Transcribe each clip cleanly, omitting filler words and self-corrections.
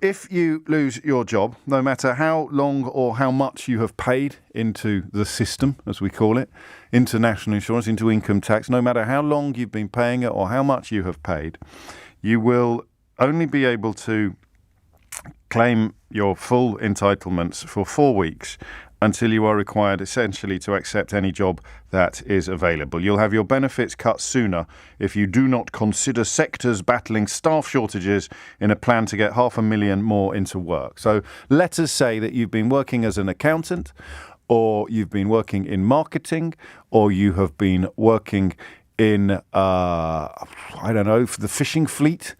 If you lose your job, no matter how long or how much you have paid into the system, as we call it, into national insurance, into income tax, no matter how long you've been paying it or how much you have paid, you will only be able to claim your full entitlements for 4 weeks until you are required essentially to accept any job that is available. You'll have your benefits cut sooner if you do not consider sectors battling staff shortages in a plan to get 500,000 more into work. So let us say that you've been working as an accountant, or you've been working in marketing, or you have been working in, for the fishing fleet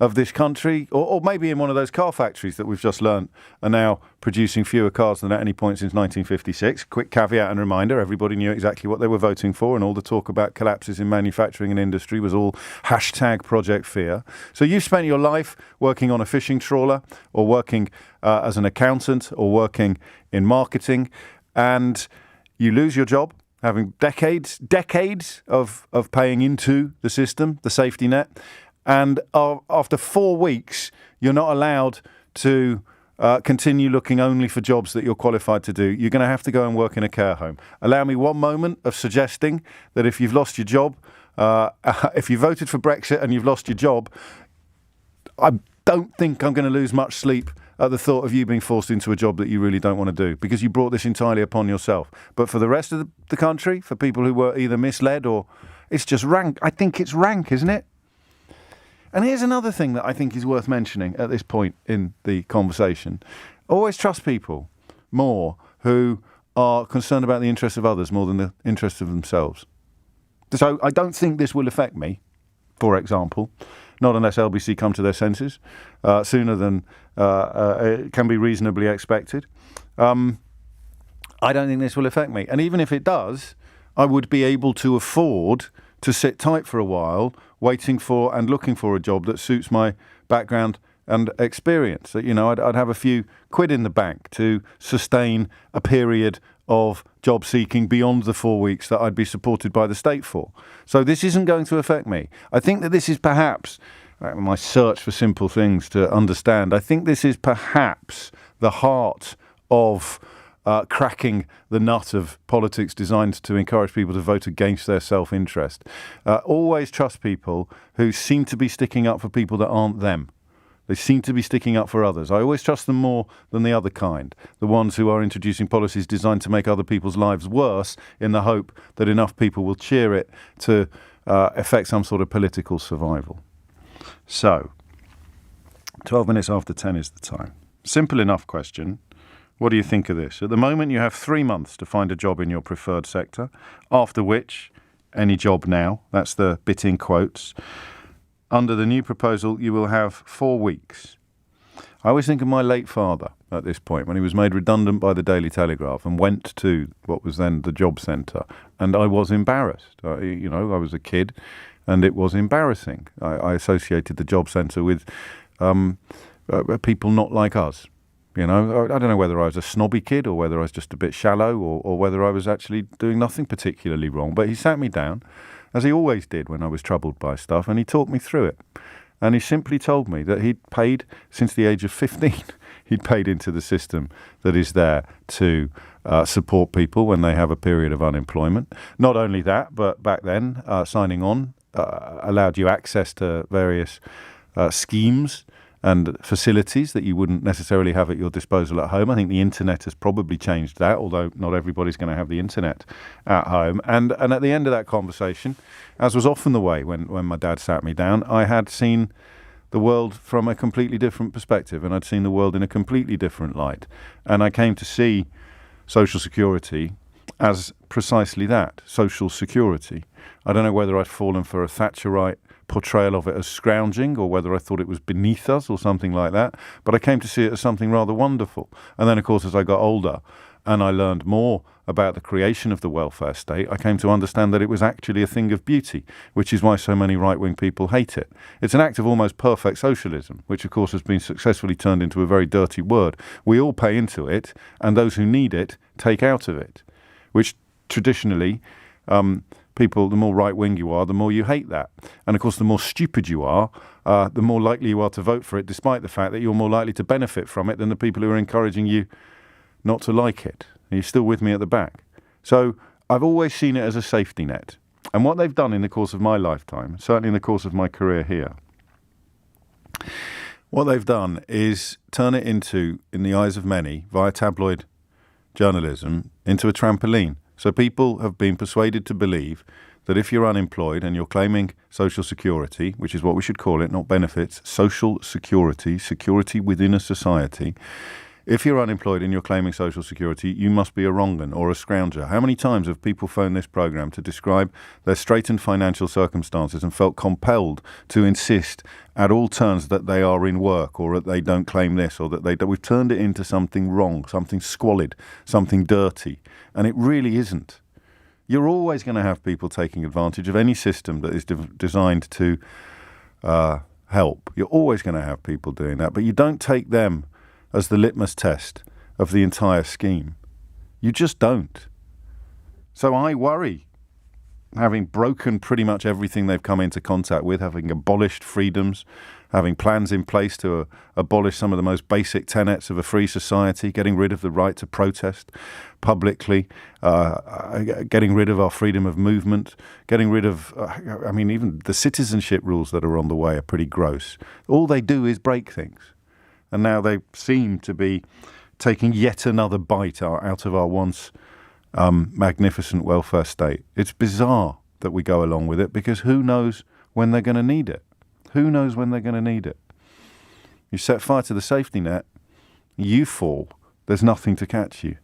of this country, or maybe in one of those car factories that we've just learned are now producing fewer cars than at any point since 1956. Quick caveat and reminder, everybody knew exactly what they were voting for, and all the talk about collapses in manufacturing and industry was all hashtag Project Fear. So you've spent your life working on a fishing trawler, or working as an accountant, or working in marketing, and you lose your job, having decades of paying into the system, the safety net. And after 4 weeks, you're not allowed to continue looking only for jobs that you're qualified to do. You're going to have to go and work in a care home. Allow me one moment of suggesting that if you've lost your job, if you voted for Brexit and you've lost your job, I don't think I'm going to lose much sleep at the thought of you being forced into a job that you really don't want to do, because you brought this entirely upon yourself. But for the rest of the country, for people who were either misled or it's just rank, I think it's rank, isn't it? And here's another thing that I think is worth mentioning at this point in the conversation. Always trust people more who are concerned about the interests of others more than the interests of themselves. So I don't think this will affect me, for example, not unless LBC come to their senses sooner than it can be reasonably expected. I don't think this will affect me. And even if it does, I would be able to afford to sit tight for a while, waiting for and looking for a job that suits my background and experience. So, I'd have a few quid in the bank to sustain a period of job seeking beyond the 4 weeks that I'd be supported by the state for. So this isn't going to affect me. I think that this is perhaps my search for simple things to understand. I think this is perhaps the heart of cracking the nut of politics designed to encourage people to vote against their self-interest. Always trust people who seem to be sticking up for people that aren't them. They seem to be sticking up for others. I always trust them more than the other kind, the ones who are introducing policies designed to make other people's lives worse in the hope that enough people will cheer it to effect some sort of political survival. So, 12 minutes after 10 is the time. Simple enough question. What do you think of this? At the moment, you have 3 months to find a job in your preferred sector, after which, any job now, that's the bit in quotes. Under the new proposal, you will have 4 weeks. I always think of my late father at this point, when he was made redundant by the Daily Telegraph and went to what was then the job centre, and I was embarrassed. I was a kid, and it was embarrassing. I associated the job centre with people not like us. I don't know whether I was a snobby kid or whether I was just a bit shallow or whether I was actually doing nothing particularly wrong. But he sat me down, as he always did when I was troubled by stuff, and he talked me through it. And he simply told me that he'd paid, since the age of 15, he'd paid into the system that is there to support people when they have a period of unemployment. Not only that, but back then, signing on allowed you access to various schemes and facilities that you wouldn't necessarily have at your disposal at home. I think the internet has probably changed that, although not everybody's going to have the internet at home. And at the end of that conversation, as was often the way when my dad sat me down, I had seen the world from a completely different perspective, and I'd seen the world in a completely different light. And I came to see social security as precisely that, social security. I don't know whether I'd fallen for a Thatcherite portrayal of it as scrounging, or whether I thought it was beneath us or something like that, but I came to see it as something rather wonderful. And then, of course, as I got older and I learned more about the creation of the welfare state, I came to understand that it was actually a thing of beauty, which is why so many right-wing people hate it. It's an act of almost perfect socialism, which, of course, has been successfully turned into a very dirty word. We all pay into it, and those who need it take out of it, which traditionally people, the more right-wing you are, the more you hate that. And of course, the more stupid you are, the more likely you are to vote for it, despite the fact that you're more likely to benefit from it than the people who are encouraging you not to like it. Are you still with me at the back? So I've always seen it as a safety net. And what they've done in the course of my lifetime, certainly in the course of my career here, what they've done is turn it into, in the eyes of many, via tabloid journalism, into a trampoline. So people have been persuaded to believe that if you're unemployed and you're claiming social security, which is what we should call it, not benefits, social security, security within a society, if you're unemployed and you're claiming social security, you must be a wrong'un or a scrounger. How many times have people phoned this programme to describe their straitened financial circumstances and felt compelled to insist at all turns that they are in work or that they don't claim this or that we've turned it into something wrong, something squalid, something dirty. And it really isn't. You're always going to have people taking advantage of any system that is designed to help. You're always going to have people doing that, but you don't take them as the litmus test of the entire scheme. You just don't. So I worry, having broken pretty much everything they've come into contact with, having abolished freedoms, having plans in place to abolish some of the most basic tenets of a free society, getting rid of the right to protest publicly, getting rid of our freedom of movement, getting rid of, even the citizenship rules that are on the way are pretty gross. All they do is break things. And now they seem to be taking yet another bite out of our once magnificent welfare state. It's bizarre that we go along with it because who knows when they're going to need it? Who knows when they're going to need it? You set fire to the safety net, you fall, there's nothing to catch you.